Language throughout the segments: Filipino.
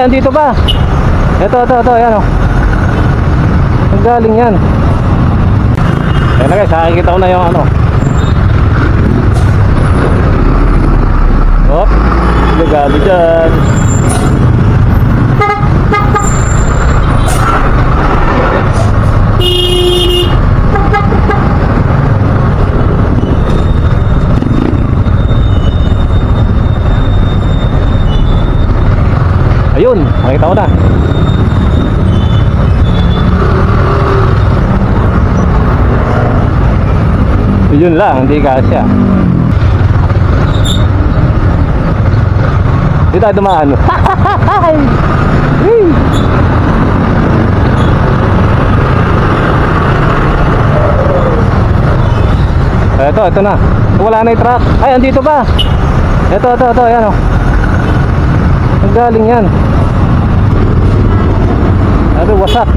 Andito pa. Ito, ayan o. Ang galing yan. Ayan na guys, nakikita ko na yung ano. Hop, gagali dyan. Ayun, nakita ko na. Yun lang, hindi kasya. Hindi tayo dumaan. Ito na. Wala na yung truck. Ay, andito pa. Ito, ayan o. Ang galing yan. Ano, wasak.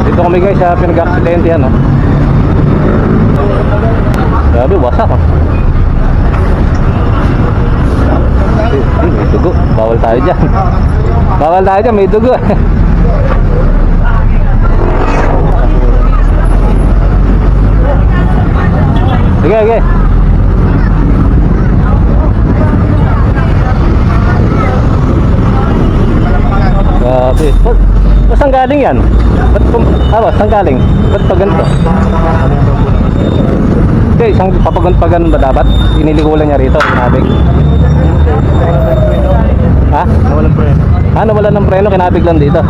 Dito kami guys sa pinag-accidente yan, no? Grabe, wasak, oh. May dugo. Bawal tayo dyan. May dugo. Sige. Grabe. Saan galing yan? Saan galing? Ba't pa ganito? Okay, isang papagan ba dapat? Inilikulan niya rito, kinabig. Ha? Nawalan ng preno. Kinabig lang dito.